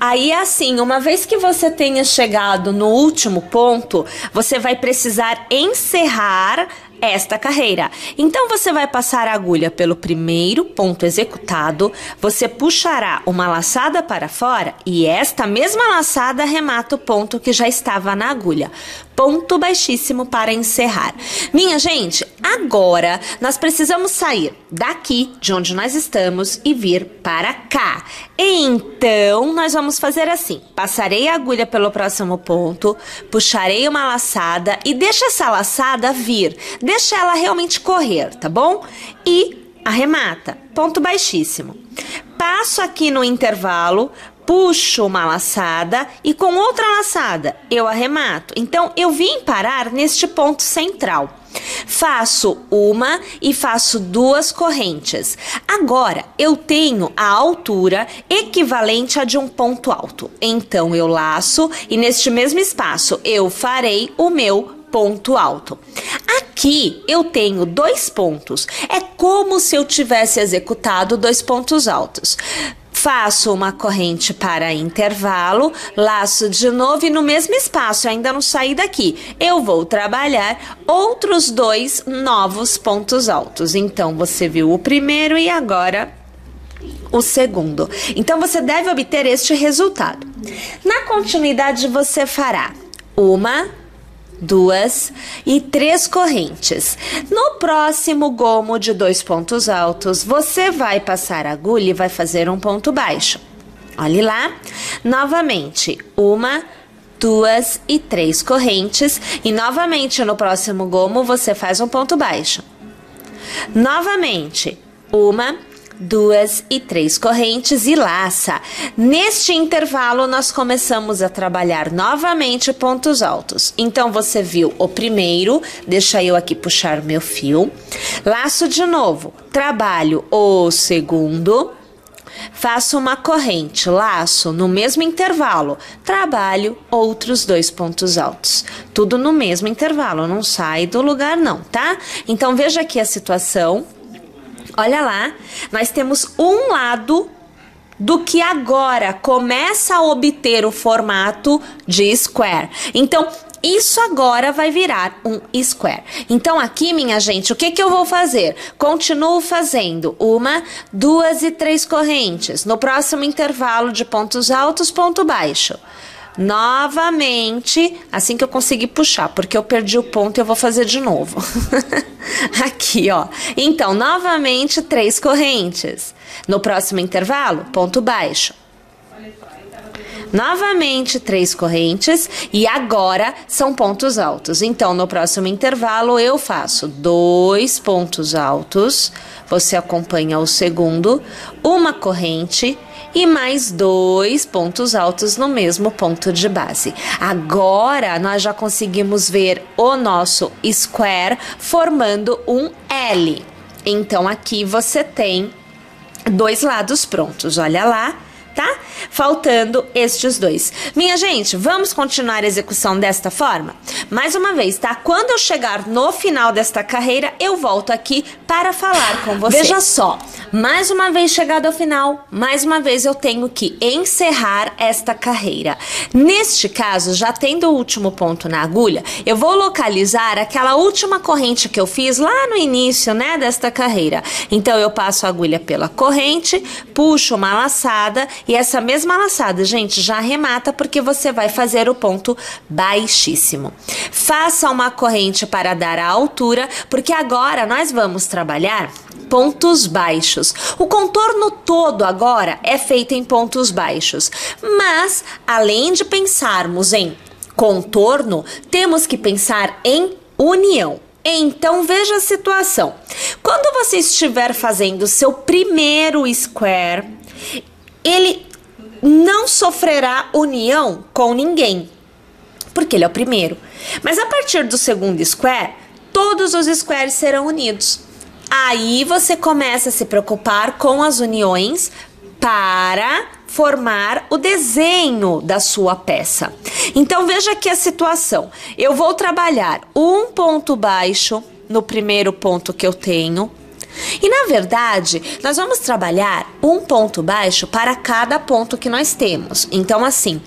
Aí assim, uma vez que você tenha chegado no último ponto, você vai precisar encerrar esta carreira. Então você vai passar a agulha pelo primeiro ponto executado, você puxará uma laçada para fora e esta mesma laçada arremata o ponto que já estava na agulha. Ponto baixíssimo para encerrar. Minha gente, agora nós precisamos sair daqui de onde nós estamos e vir para cá. Então, nós vamos fazer assim. Passarei a agulha pelo próximo ponto, puxarei uma laçada e deixa essa laçada vir. Deixa ela realmente correr, tá bom? E arremata. Ponto baixíssimo. Passo aqui no intervalo, puxo uma laçada e com outra laçada eu arremato. Então, eu vim parar neste ponto central. Faço uma e faço duas correntes. Agora, eu tenho a altura equivalente a de um ponto alto. Então, eu laço e neste mesmo espaço eu farei o meu ponto alto. Aqui eu tenho 2 pontos. É como se eu tivesse executado 2 pontos altos. Faço uma corrente para intervalo, laço de novo e no mesmo espaço, eu ainda não saí daqui, eu vou trabalhar outros 2 novos pontos altos. Então, você viu o primeiro e agora o segundo. Então, você deve obter este resultado. Na continuidade, você fará uma, 2 e 3 correntes. No próximo gomo de 2 pontos altos, você vai passar a agulha e vai fazer um ponto baixo. Olhe lá. Novamente, uma, 2 e 3 correntes. E novamente, no próximo gomo, você faz um ponto baixo. Novamente, uma, 2 e 3 correntes e laça. Neste intervalo, nós começamos a trabalhar novamente pontos altos. Então, você viu o primeiro, deixa eu aqui puxar meu fio. Laço de novo, trabalho o segundo, faço uma corrente, laço no mesmo intervalo, trabalho outros 2 pontos altos. Tudo no mesmo intervalo, não sai do lugar não, tá? Então, veja aqui a situação. Olha lá, nós temos um lado do que agora começa a obter o formato de square. Então, isso agora vai virar um square. Então, aqui, minha gente, o que que eu vou fazer? Continuo fazendo uma, 2 e 3 correntes. No próximo intervalo de pontos altos, ponto baixo. Novamente, assim que eu conseguir puxar, porque eu perdi o ponto e eu vou fazer de novo. Aqui, ó. Então, novamente, 3 correntes. No próximo intervalo, ponto baixo. Novamente, 3 correntes. E agora, são pontos altos. Então, no próximo intervalo, eu faço 2 pontos altos. Você acompanha o segundo. Uma corrente e mais 2 pontos altos no mesmo ponto de base. Agora, nós já conseguimos ver o nosso square formando um L. Então, aqui você tem 2 lados prontos, olha lá, tá? Faltando estes 2. Minha gente, vamos continuar a execução desta forma? Mais uma vez, tá? Quando eu chegar no final desta carreira, eu volto aqui para falar com você. Veja só, mais uma vez chegado ao final, mais uma vez eu tenho que encerrar esta carreira. Neste caso, já tendo o último ponto na agulha, eu vou localizar aquela última corrente que eu fiz lá no início, né, desta carreira. Então, eu passo a agulha pela corrente, puxo uma laçada e essa mesma laçada, gente, já arremata porque você vai fazer o ponto baixíssimo. Faça uma corrente para dar a altura, porque agora nós vamos trabalhar pontos baixos. O contorno todo agora é feito em pontos baixos, mas além de pensarmos em contorno, temos que pensar em união. Então, veja a situação. Quando você estiver fazendo seu primeiro square, ele não sofrerá união com ninguém, porque ele é o primeiro. Mas a partir do segundo square, todos os squares serão unidos. Aí você começa a se preocupar com as uniões para formar o desenho da sua peça. Então, veja aqui a situação. Eu vou trabalhar um ponto baixo no primeiro ponto que eu tenho, E na verdade, nós vamos trabalhar um ponto baixo para cada ponto que nós temos. Então assim,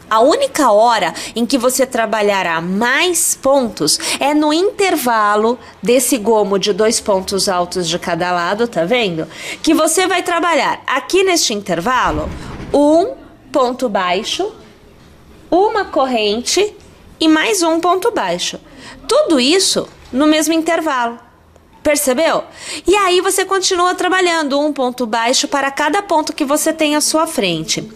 a única hora em que você trabalhará mais pontos é no intervalo desse gomo de 2 pontos altos de cada lado, tá vendo? Que você vai trabalhar aqui neste intervalo um ponto baixo, uma corrente e mais um ponto baixo. Tudo isso no mesmo intervalo. Percebeu? E aí você continua trabalhando um ponto baixo para cada ponto que você tem à sua frente.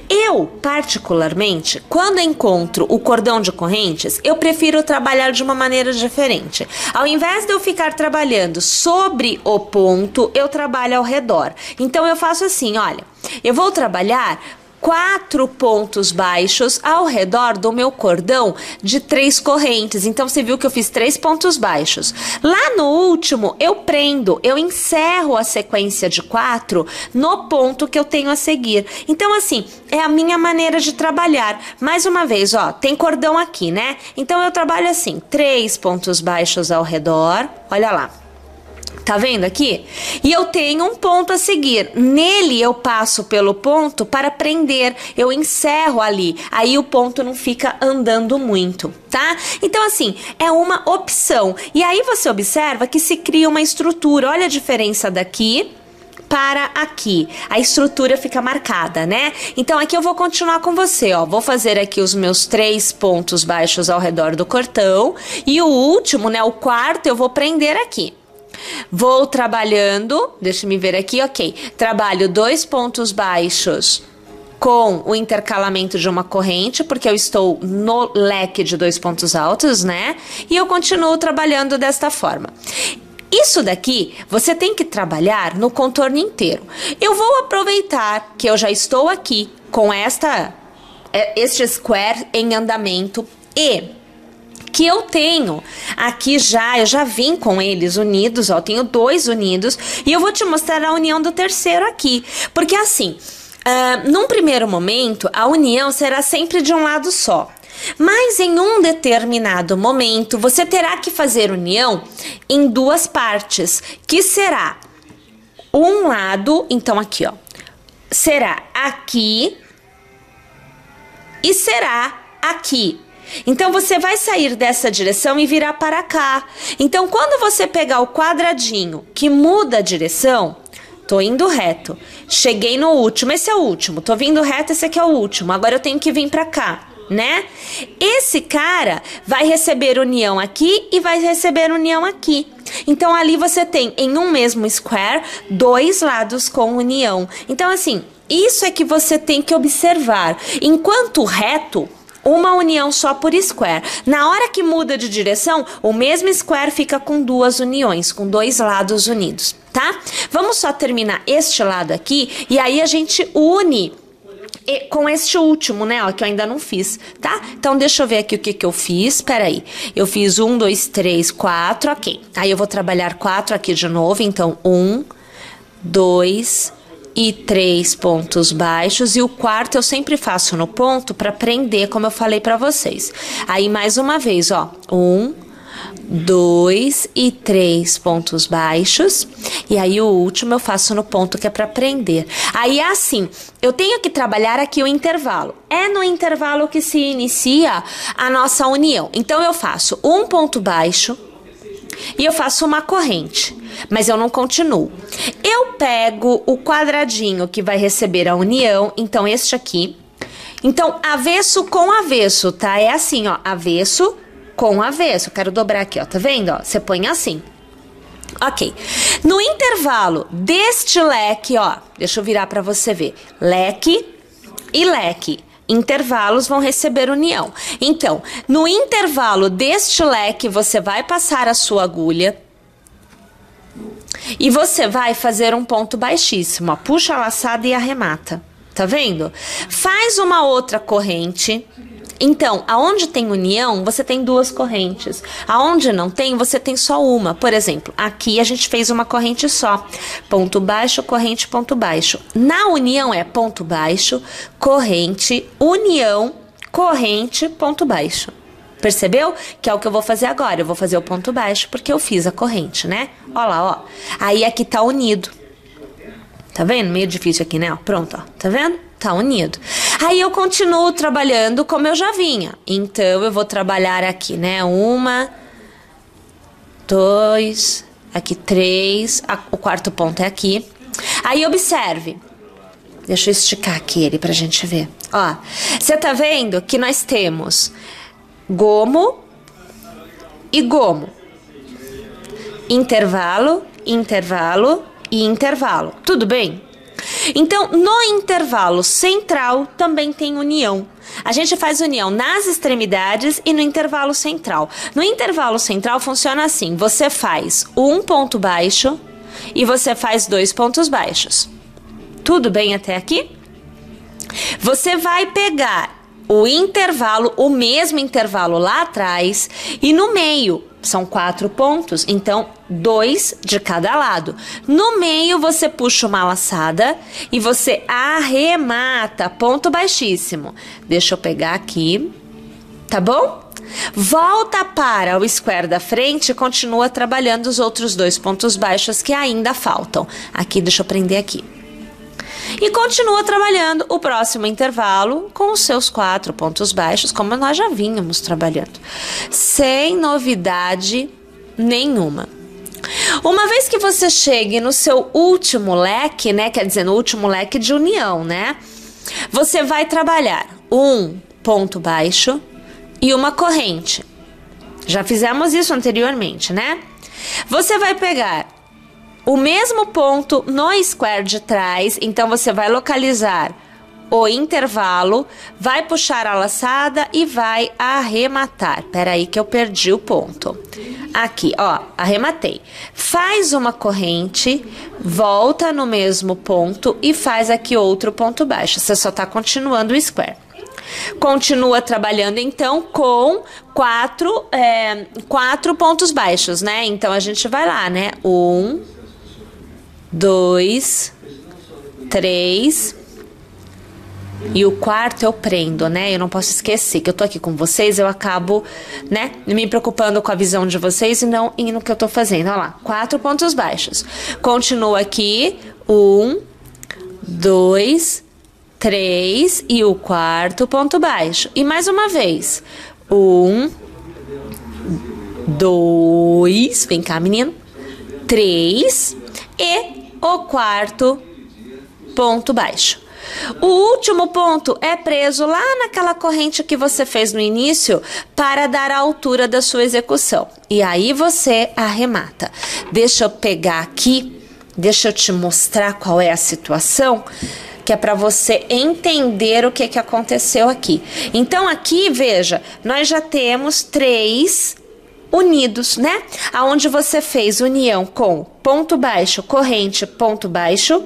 Eu, particularmente, quando encontro o cordão de correntes, eu prefiro trabalhar de uma maneira diferente. Ao invés de eu ficar trabalhando sobre o ponto, eu trabalho ao redor. Então eu faço assim, olha, eu vou trabalhar 4 pontos baixos ao redor do meu cordão de 3 correntes. Então você viu que eu fiz 3 pontos baixos. Lá no último eu prendo, eu encerro a sequência de 4 no ponto que eu tenho a seguir. Então assim, é a minha maneira de trabalhar. Mais uma vez, ó, tem cordão aqui, né? Então eu trabalho assim, 3 pontos baixos ao redor, olha lá. Tá vendo aqui? E eu tenho um ponto a seguir. Nele eu passo pelo ponto para prender. Eu encerro ali. Aí o ponto não fica andando muito, tá? Então assim, é uma opção. E aí você observa que se cria uma estrutura. Olha a diferença daqui para aqui. A estrutura fica marcada, né? Então aqui eu vou continuar com você, ó. Vou fazer aqui os meus 3 pontos baixos ao redor do cordão. E o último, né? O quarto eu vou prender aqui. Vou trabalhando, deixa eu me ver aqui, ok. Trabalho 2 pontos baixos com o intercalamento de uma corrente, porque eu estou no leque de 2 pontos altos, né? E eu continuo trabalhando desta forma. Isso daqui você tem que trabalhar no contorno inteiro. Eu vou aproveitar que eu já estou aqui com este square em andamento e que eu tenho aqui eu já vim com eles unidos, ó, tenho 2 unidos e eu vou te mostrar a união do terceiro aqui, porque assim, num primeiro momento, a união será sempre de um lado só, mas em um determinado momento, você terá que fazer união em 2 partes, que será um lado, então aqui, ó, será aqui e será aqui. Então você vai sair dessa direção e virar para cá. Então quando você pegar o quadradinho que muda a direção, tô indo reto, cheguei no último, esse é o último, tô vindo reto, esse aqui é o último, agora eu tenho que vir para cá, né? Esse cara vai receber união aqui e vai receber união aqui. Então ali você tem em um mesmo square 2 lados com união. Então assim, isso é que você tem que observar. Enquanto reto, uma união só por square. Na hora que muda de direção, o mesmo square fica com 2 uniões, com 2 lados unidos, tá? Vamos só terminar este lado aqui e aí a gente une com este último, né, ó, que eu ainda não fiz, tá? Então deixa eu ver aqui o que eu fiz, peraí. Eu fiz 1, 2, 3, 4, ok. Aí eu vou trabalhar 4 aqui de novo, então 1, 2 e 3 pontos baixos, e o quarto eu sempre faço no ponto para prender, como eu falei para vocês. Aí mais uma vez, ó, 1, 2 e 3 pontos baixos, e aí o último eu faço no ponto que é para prender. Aí assim, eu tenho que trabalhar aqui o intervalo. É no intervalo que se inicia a nossa união. Então eu faço um ponto baixo e eu faço uma corrente, mas eu não continuo. Eu pego o quadradinho que vai receber a união, então este aqui. Então, avesso com avesso, tá? É assim, ó, avesso com avesso. Eu quero dobrar aqui, ó, tá vendo? Ó, você põe assim. Ok. No intervalo deste leque, ó, deixa eu virar pra você ver. Leque e leque. Intervalos vão receber união. Então, no intervalo deste leque, você vai passar a sua agulha e você vai fazer um ponto baixíssimo, ó, puxa a laçada e arremata, tá vendo? Faz uma outra corrente. Então, aonde tem união, você tem 2 correntes. Aonde não tem, você tem só uma. Por exemplo, aqui a gente fez uma corrente só. Ponto baixo, corrente, ponto baixo. Na união é ponto baixo, corrente, união, corrente, ponto baixo. Percebeu? Que é o que eu vou fazer agora. Eu vou fazer o ponto baixo porque eu fiz a corrente, né? Ó lá, ó. Aí aqui tá unido. Tá vendo? Meio difícil aqui, né? Pronto, ó. Tá vendo? Tá unido. Aí eu continuo trabalhando como eu já vinha. Então, eu vou trabalhar aqui, né? 1, 2, aqui 3. O quarto ponto é aqui. Aí, observe. Deixa eu esticar aqui ele pra gente ver. Ó, você tá vendo que nós temos gomo e gomo. Intervalo, intervalo e intervalo. Tudo bem? Então, no intervalo central também tem união. A gente faz união nas extremidades e no intervalo central. No intervalo central funciona assim: você faz um ponto baixo e você faz 2 pontos baixos. Tudo bem até aqui? Você vai pegar o intervalo, o mesmo intervalo lá atrás, e no meio são 4 pontos, então 2 de cada lado. No meio você puxa uma laçada e você arremata, ponto baixíssimo. Deixa eu pegar aqui, tá bom? Volta para o square da frente e continua trabalhando os outros 2 pontos baixos que ainda faltam. Aqui, deixa eu prender aqui. E continua trabalhando o próximo intervalo com os seus 4 pontos baixos, como nós já vínhamos trabalhando, sem novidade nenhuma. Uma vez que você chegue no seu último leque, né, quer dizer, no último leque de união, né, você vai trabalhar um ponto baixo e uma corrente. Já fizemos isso anteriormente, né? Você vai pegar o mesmo ponto no square de trás, então você vai localizar o intervalo, vai puxar a laçada e vai arrematar. Pera aí que eu perdi o ponto. Aqui, ó, arrematei. Faz uma corrente, volta no mesmo ponto e faz aqui outro ponto baixo. Você só tá continuando o square. Continua trabalhando então com 4 pontos baixos, né? Então a gente vai lá, né? 1, 2, 3, e o quarto eu prendo, né? Eu não posso esquecer que eu tô aqui com vocês, eu acabo, né, me preocupando com a visão de vocês e não no que eu tô fazendo. Olha lá, 4 pontos baixos. Continua aqui, 1, 2, 3 e o quarto ponto baixo. E mais uma vez, 1, 2, vem cá, menino, 3 e o quarto ponto baixo. O último ponto é preso lá naquela corrente que você fez no início para dar a altura da sua execução. E aí você arremata. Deixa eu pegar aqui, deixa eu te mostrar qual é a situação, que é para você entender o que aconteceu aqui. Então aqui, veja, nós já temos 3 unidos, né? Aonde você fez união com ponto baixo, corrente, ponto baixo,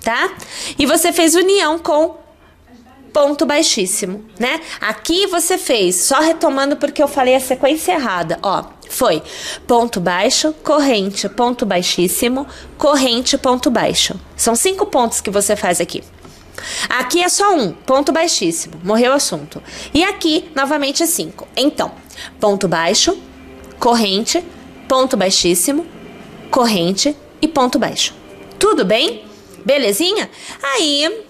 tá? E você fez união com ponto baixíssimo, né? Aqui você fez, só retomando porque eu falei a sequência errada, ó, foi ponto baixo, corrente, ponto baixíssimo, corrente, ponto baixo. São 5 pontos que você faz aqui. Aqui é só 1, ponto baixíssimo, morreu o assunto. E aqui, novamente, é 5. Então, ponto baixo, corrente, ponto baixíssimo, corrente e ponto baixo. Tudo bem? Belezinha? Aí,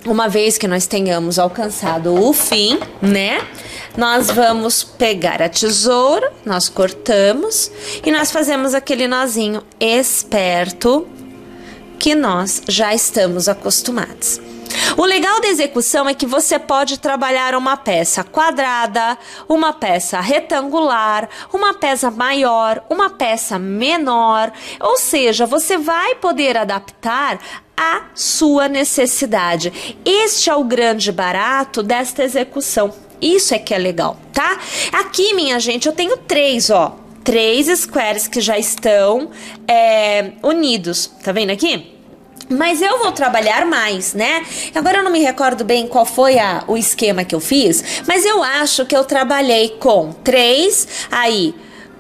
uma vez que nós tenhamos alcançado o fim, né? Nós vamos pegar a tesoura, nós cortamos e nós fazemos aquele nozinho esperto que nós já estamos acostumados. O legal da execução é que você pode trabalhar uma peça quadrada, uma peça retangular, uma peça maior, uma peça menor, ou seja, você vai poder adaptar à sua necessidade. Este é o grande barato desta execução. Isso é que é legal, tá? Aqui, minha gente, eu tenho 3, ó. 3 squares que já estão unidos. Tá vendo aqui? Mas eu vou trabalhar mais, né? Agora eu não me recordo bem qual foi o esquema que eu fiz, mas eu acho que eu trabalhei com 3, aí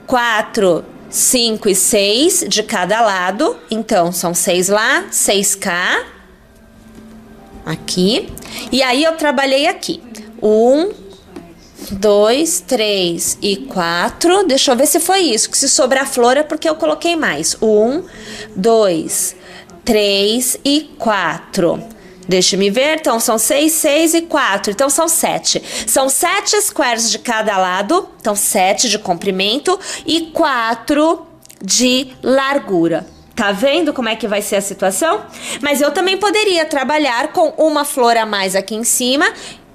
4, 5 e 6 de cada lado. Então, são 6 lá, 6 cá. Aqui. E aí eu trabalhei aqui. 1, 2, 3 e 4. Deixa eu ver se foi isso, que se sobrar flor é porque eu coloquei mais. 1, 2, 3 e 4. Deixa me ver, então são 6, 6 e 4, então são 7. São 7 squares de cada lado, então 7 de comprimento e 4 de largura. Tá vendo como é que vai ser a situação? Mas eu também poderia trabalhar com uma flor a mais aqui em cima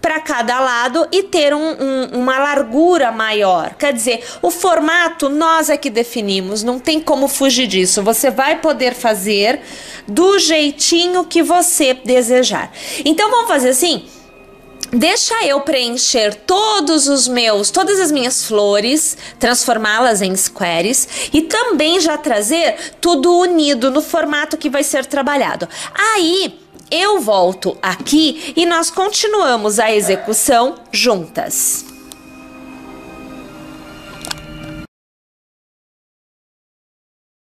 para cada lado e ter uma largura maior. Quer dizer, o formato nós é que definimos, não tem como fugir disso. Você vai poder fazer do jeitinho que você desejar. Então vamos fazer assim? Deixa eu preencher todas as minhas flores, transformá-las em squares e também já trazer tudo unido no formato que vai ser trabalhado. Aí eu volto aqui e nós continuamos a execução juntas.